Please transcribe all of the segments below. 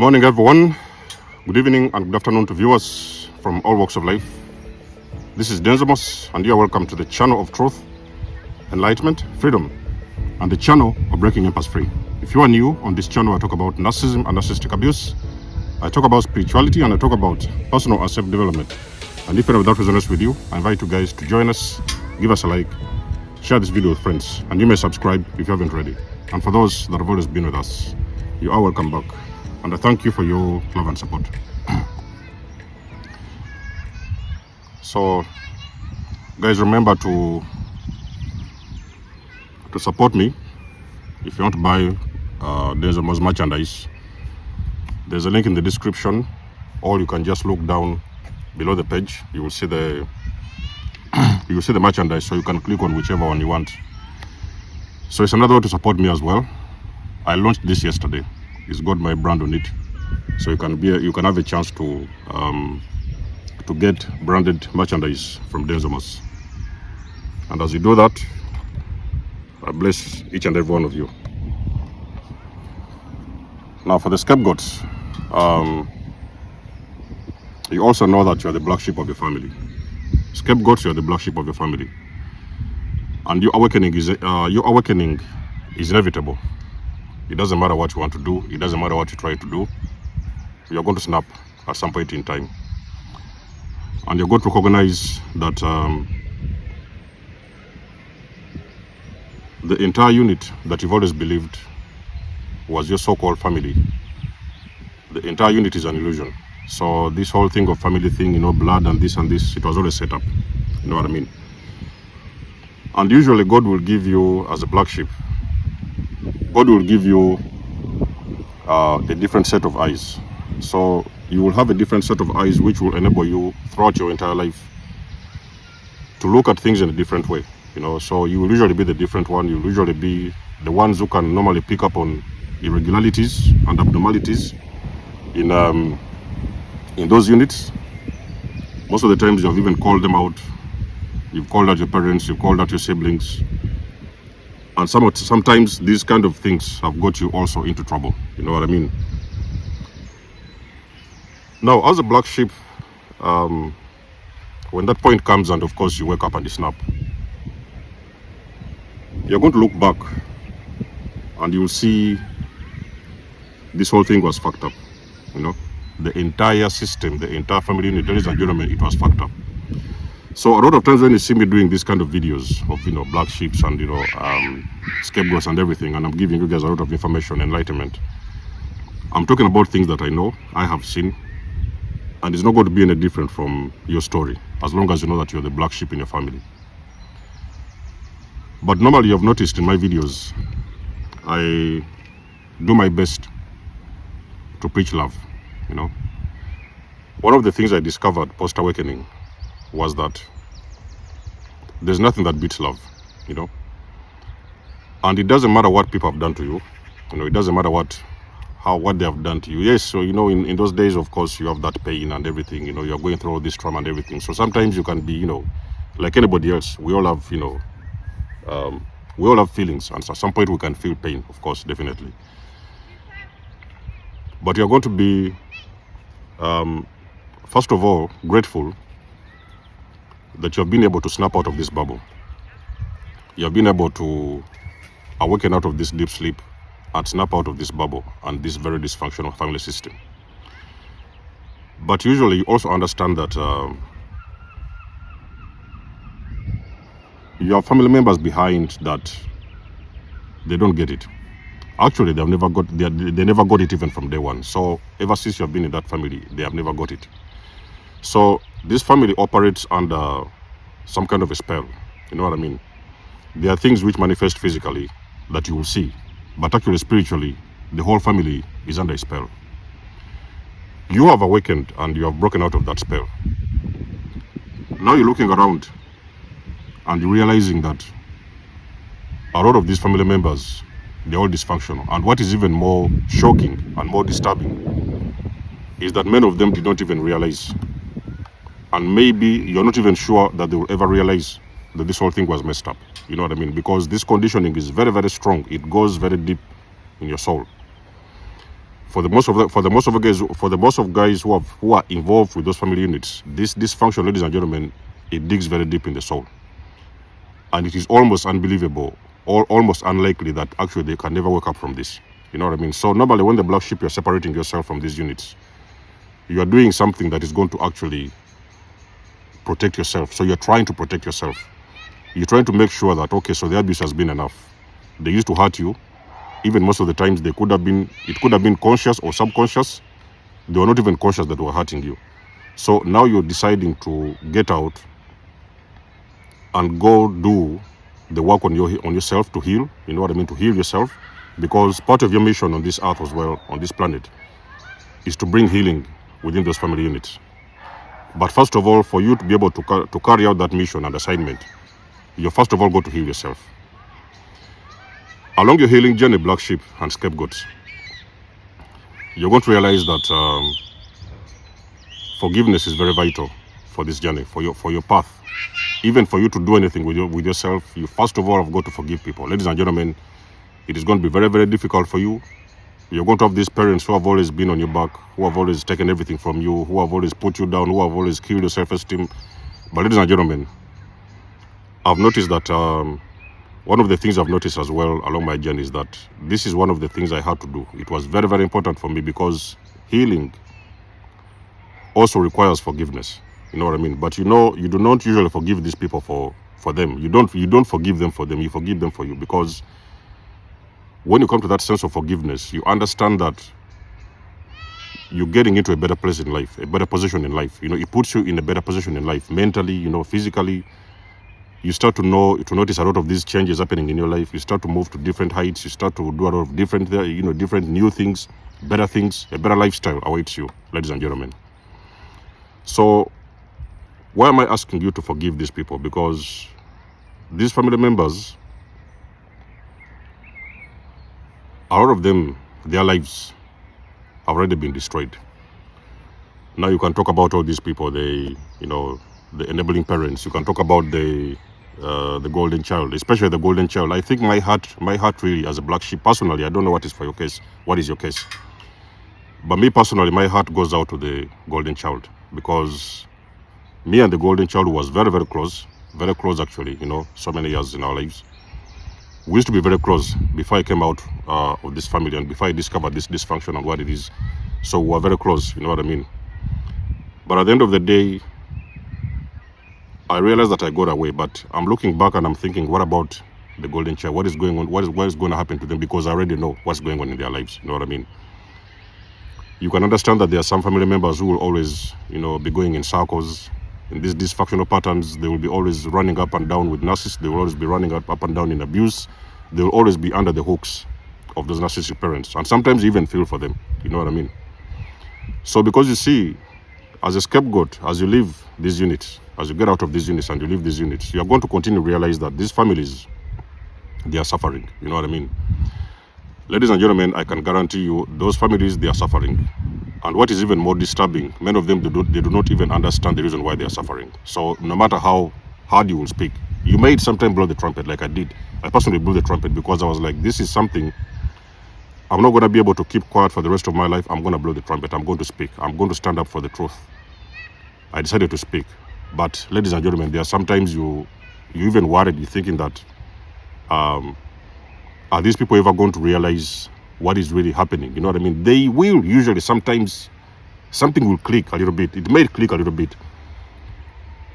morning, everyone. Good evening and good afternoon to viewers from all walks of life. This is Denzamos, and you are welcome to the channel of truth, enlightenment, freedom, and the channel of breaking empaths free. If you are new on this channel, I talk about narcissism and narcissistic abuse. I talk about spirituality and I talk about personal and self-development. And if any of that resonates with you, I invite you guys to join us, give us a like, share this video with friends, and you may subscribe if you haven't already. And for those that have always been with us, you are welcome back. And I thank you for your love and support. So, guys, remember to support me. If you want to buy Denzamos merchandise, there's a link in the description, or you can just look down below the page. You will see the merchandise, so you can click on whichever one you want. So it's another way to support me as well. I launched this yesterday. It's got my brand on it, so you can have a chance to get branded merchandise from Denzamos. And as you do that, I bless each and every one of you. Now for the scapegoats, you also know that you are the black sheep of your family. Scapegoats, you are the black sheep of your family, and your awakening is inevitable. It doesn't matter what you want to do. It doesn't matter what you try to do. You're going to snap at some point in time. And you're going to recognize that the entire unit that you've always believed was your so-called family, the entire unit is an illusion. So this whole thing of family thing, blood and this, it was always set up. You know what I mean? And usually God will give you, as a black sheep, God will give you a different set of eyes. So you will have a different set of eyes which will enable you throughout your entire life to look at things in a different way. So you will usually be the different one. You will usually be the ones who can normally pick up on irregularities and abnormalities in those units. Most of the times you have even called them out. You've called out your parents, you've called out your siblings. And sometimes these kind of things have got you also into trouble. You know what I mean? Now, as a black sheep, when that point comes and of course you wake up and you snap, you're going to look back and you'll see this whole thing was fucked up. The entire system, the entire family unit, ladies and gentlemen, it was fucked up. So a lot of times when you see me doing these kind of videos of black sheeps and scapegoats and everything, and I'm giving you guys a lot of information, enlightenment, I'm talking about things that I know, I have seen, and it's not going to be any different from your story, as long as you know that you're the black sheep in your family. But normally you have noticed in my videos, I do my best to preach love. One of the things I discovered post-awakening was that there's nothing that beats love, and it doesn't matter what people have done to you, it doesn't matter what they have done to you. Yes, so in those days, of course, you have that pain and everything, you're going through all this trauma and everything. So sometimes you can be, like anybody else. We all have, we all have feelings, and at some point we can feel pain, of course, definitely. But you're going to be, first of all, grateful that you have been able to snap out of this bubble. You have been able to awaken out of this deep sleep and snap out of this bubble and this very dysfunctional family system. But usually you also understand that you have family members behind that they don't get it. Actually, they never got it even from day one. So ever since you have been in that family, they have never got it. So this family operates under some kind of a spell. You know what I mean? There are things which manifest physically that you will see, but actually spiritually, the whole family is under a spell. You have awakened and you have broken out of that spell. Now you're looking around and you're realizing that a lot of these family members, they're all dysfunctional. And what is even more shocking and more disturbing is that many of them did not even realize. And maybe you're not even sure that they will ever realize that this whole thing was messed up. You know what I mean? Because this conditioning is very, very strong. It goes very deep in your soul. For the most of guys who are involved with those family units, this dysfunction, ladies and gentlemen, it digs very deep in the soul, and it is almost unbelievable, or almost unlikely that actually they can never wake up from this. You know what I mean? So normally, when the black sheep, you're separating yourself from these units, you are doing something that is going to actually protect yourself. So you're trying to protect yourself. You're trying to make sure that, okay, so the abuse has been enough. They used to hurt you. Even most of the times, it could have been conscious or subconscious. They were not even conscious that they were hurting you. So now you're deciding to get out and go do the work on yourself to heal. You know what I mean? To heal yourself. Because part of your mission on this earth as well, on this planet, is to bring healing within those family units. But first of all, for you to be able to carry out that mission and assignment, you first of all got to heal yourself. Along your healing journey, black sheep and scapegoats, you're going to realize that forgiveness is very vital for this journey, for your path. Even for you to do anything with yourself, you first of all have got to forgive people. Ladies and gentlemen, it is going to be very, very difficult for you. You're going to have these parents who have always been on your back, who have always taken everything from you, who have always put you down, who have always killed your self-esteem. But ladies and gentlemen, I've noticed that one of the things I've noticed as well along my journey is that this is one of the things I had to do. It was very, very important for me because healing also requires forgiveness. You know what I mean? But you know, you do not usually forgive these people for them. You don't forgive them for them. You forgive them for you, because when you come to that sense of forgiveness, you understand that you're getting into a better place in life, a better position in life. You know, it puts you in a better position in life, mentally, you know, physically. You start to notice a lot of these changes happening in your life. You start to move to different heights. You start to do a lot of different new things, better things. A better lifestyle awaits you, ladies and gentlemen. So why am I asking you to forgive these people? Because these family members, a lot of them, their lives have already been destroyed. Now you can talk about all these people, the enabling parents. You can talk about the golden child, especially the golden child. I think my heart really, as a black sheep, personally, I don't know what is your case. But me personally, my heart goes out to the golden child, because me and the golden child was very, very close actually, you know, so many years in our lives. We used to be very close before I came out of this family and before I discovered this dysfunction and what it is. So we were very close, you know what I mean? But at the end of the day, I realized that I got away. But I'm looking back and I'm thinking, what about the golden child? What is going on? What is going to happen to them? Because I already know what's going on in their lives, you know what I mean? You can understand that there are some family members who will always, you know, be going in circles, in these dysfunctional patterns. They will be always running up and down with narcissists. They will always be running up and down in abuse. They will always be under the hooks of those narcissistic parents. And sometimes you even feel for them. You know what I mean? So because you see, as a scapegoat, as you leave these units, as you get out of these units and you leave these units, you are going to continue to realize that these families, they are suffering. You know what I mean? Ladies and gentlemen, I can guarantee you, those families, they are suffering. And what is even more disturbing, many of them, they do not even understand the reason why they are suffering. So no matter how hard you will speak, you may sometimes blow the trumpet like I did. I personally blew the trumpet because I was like, this is something I'm not going to be able to keep quiet for the rest of my life. I'm going to blow the trumpet. I'm going to speak. I'm going to stand up for the truth. I decided to speak. But ladies and gentlemen, there are sometimes you even worried. You're thinking that, are these people ever going to realize what is really happening? You know what I mean? They will usually, sometimes something will click a little bit. It may click a little bit.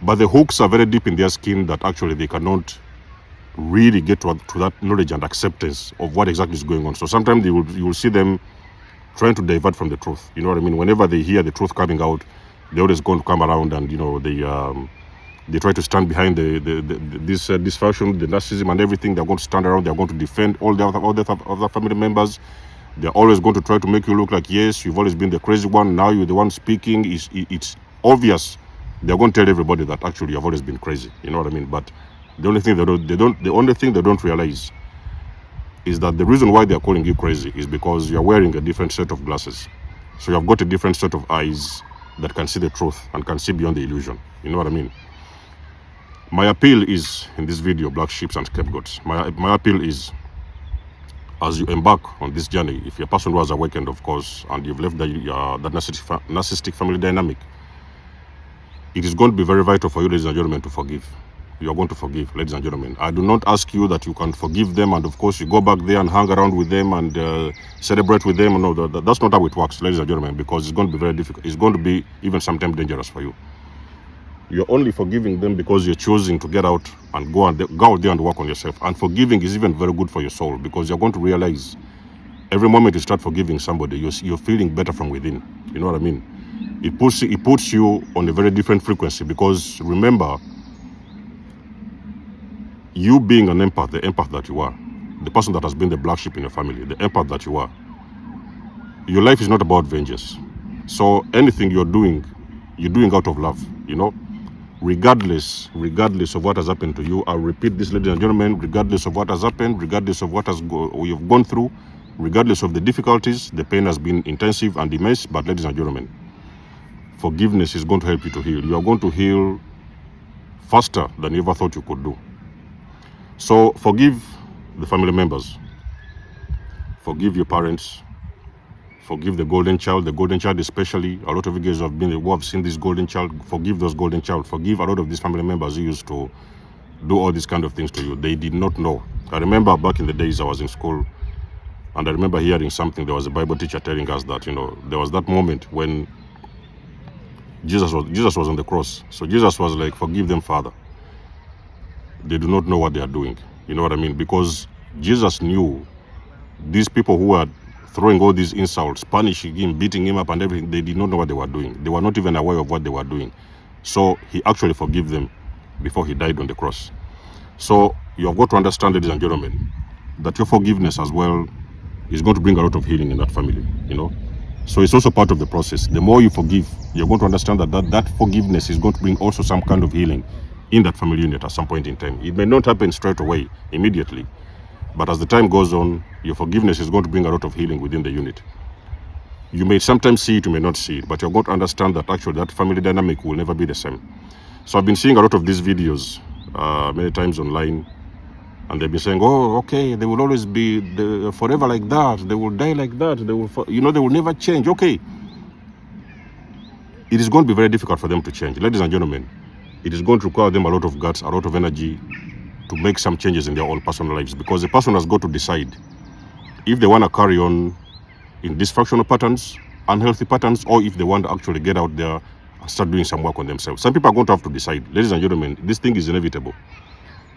But the hooks are very deep in their skin that actually they cannot really get to that knowledge and acceptance of what exactly is going on. So sometimes you will see them trying to divert from the truth. You know what I mean? Whenever they hear the truth coming out, they're always going to come around and, you know, they try to stand behind this dysfunction, the narcissism and everything. They're going to stand around. They're going to defend all the other family members. They're always going to try to make you look like, yes, you've always been the crazy one. Now you're the one speaking. It's obvious. They're going to tell everybody that actually you've always been crazy. You know what I mean? But the only thing they don't realize is that the reason why they're calling you crazy is because you're wearing a different set of glasses. So you've got a different set of eyes that can see the truth and can see beyond the illusion. You know what I mean? My appeal is, in this video, black sheep and scapegoats, my appeal is, as you embark on this journey, if you're a person who has awakened, of course, and you've left that narcissistic family dynamic, it is going to be very vital for you, ladies and gentlemen, to forgive. You are going to forgive, ladies and gentlemen. I do not ask you that you can forgive them and, of course, you go back there and hang around with them and celebrate with them. No, that's not how it works, ladies and gentlemen, because it's going to be very difficult. It's going to be even sometimes dangerous for you. You're only forgiving them because you're choosing to get out and go out there and work on yourself. And forgiving is even very good for your soul, because you're going to realize every moment you start forgiving somebody, you're feeling better from within. You know what I mean? It puts you on a very different frequency, because remember, you being an empath, the empath that you are, the person that has been the black sheep in your family, the empath that you are, your life is not about vengeance. So anything you're doing out of love, you know, regardless of what has happened to you. I'll repeat this, ladies and gentlemen, regardless of what has happened, regardless of what you've gone through, regardless of the difficulties, the pain has been intensive and immense, but ladies and gentlemen, forgiveness is going to help you to heal. You are going to heal faster than you ever thought you could do. So forgive the family members, forgive your parents, forgive the golden child especially. A lot of you guys who have seen this golden child, forgive those golden child. Forgive a lot of these family members who used to do all these kind of things to you. They did not know. I remember back in the days I was in school, and I remember hearing something. There was a Bible teacher telling us that, you know, there was that moment when Jesus was on the cross. So Jesus was like, forgive them, Father. They do not know what they are doing. You know what I mean? Because Jesus knew these people who were throwing all these insults, punishing him, beating him up and everything, they did not know what they were doing. They were not even aware of what they were doing. So he actually forgave them before he died on the cross. So you have got to understand, ladies and gentlemen, that your forgiveness as well is going to bring a lot of healing in that family, you know. So it's also part of the process. The more you forgive, you're going to understand that forgiveness is going to bring also some kind of healing in that family unit at some point in time. It may not happen straight away, immediately, but as the time goes on, your forgiveness is going to bring a lot of healing within the unit. You may sometimes see it, you may not see it, but you're going to understand that actually that family dynamic will never be the same. So I've been seeing a lot of these videos many times online, and they've been saying, oh, okay, they will always be forever like that, they will die like that, they will never change. Okay, it is going to be very difficult for them to change. Ladies and gentlemen, it is going to require them a lot of guts, a lot of energy to make some changes in their own personal lives, because the person has got to decide if they want to carry on in dysfunctional patterns, unhealthy patterns, or if they want to actually get out there and start doing some work on themselves. Some people are going to have to decide. Ladies and gentlemen, this thing is inevitable.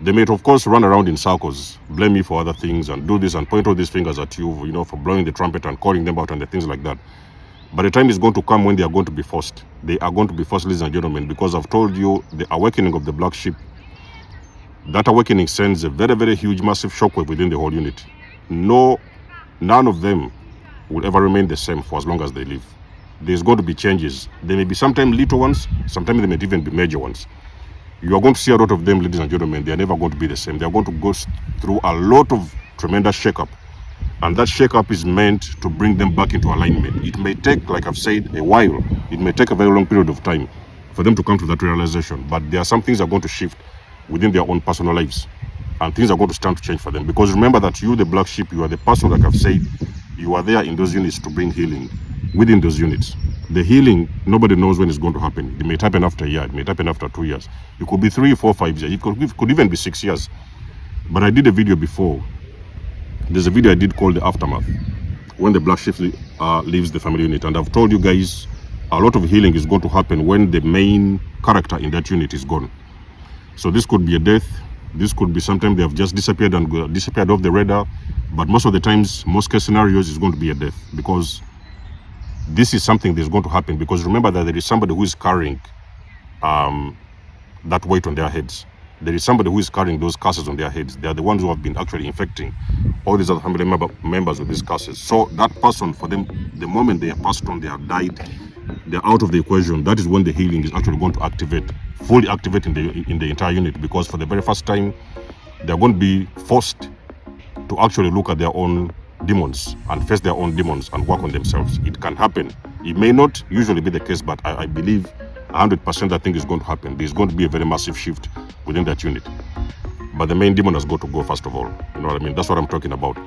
They may, of course, run around in circles, blame you for other things and do this and point all these fingers at you, you know, for blowing the trumpet and calling them out and the things like that. But the time is going to come when they are going to be forced. They are going to be forced, ladies and gentlemen, because I've told you the awakening of the black sheep, that awakening sends a very, very huge, massive shockwave within the whole unit. None of them will ever remain the same for as long as they live. There's going to be changes. There may be sometimes little ones, sometimes they may even be major ones. You are going to see a lot of them, ladies and gentlemen. They are never going to be the same. They are going to go through a lot of tremendous shake-up. And that shake-up is meant to bring them back into alignment. It may take, like I've said, a while. It may take a very long period of time for them to come to that realization. But there are some things that are going to shift within their own personal lives. And things are going to stand to change for them. Because remember that you, the black sheep, you are the person, like I've said, you are there in those units to bring healing within those units. The healing, nobody knows when it's going to happen. It may happen after a year. It may happen after 2 years. It could be 3, 4, 5 years. It could even be 6 years. But I did a video before. There's a video I did called The Aftermath, when the black sheep leaves the family unit. And I've told you guys, a lot of healing is going to happen when the main character in that unit is gone. So this could be a death. This could be sometimes they have just disappeared and disappeared off the radar. But most of the times, most case scenarios is going to be a death, because this is something that's going to happen. Because remember that there is somebody who is carrying that weight on their heads. There is somebody who is carrying those curses on their heads. They are the ones who have been actually infecting all these other family members with these curses. So that person, for them, the moment they are passed on, they have died, they're out of the equation. That is when the healing is actually going to activate, fully activate in the entire unit. Because for the very first time, they're going to be forced to actually look at their own demons and face their own demons and work on themselves. It can happen. It may not usually be the case, but I believe 100% that thing is going to happen. There's going to be a very massive shift within that unit. But the main demon has got to go first of all. You know what I mean? That's what I'm talking about.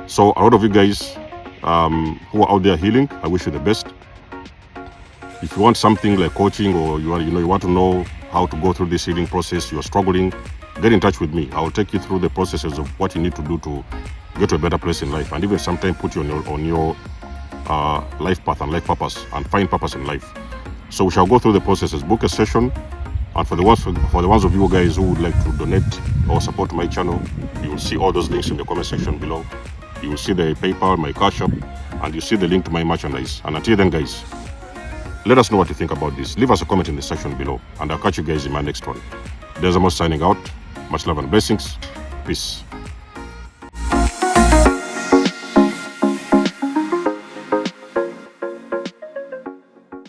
So a lot of you guys who are out there healing, I wish you the best. If you want something like coaching, or you want to know how to go through this healing process, you're struggling, get in touch with me. I'll take you through the processes of what you need to do to get to a better place in life, and even sometimes put you on your life path and life purpose, and find purpose in life. So we shall go through the processes. Book a session, and for the ones of you guys who would like to donate or support my channel, you will see all those links in the comment section below. You will see the PayPal, my Cashapp, and you see the link to my merchandise. And until then, guys, let us know what you think about this. Leave us a comment in the section below, and I'll catch you guys in my next one. There's Amos signing out. Much love and blessings. Peace.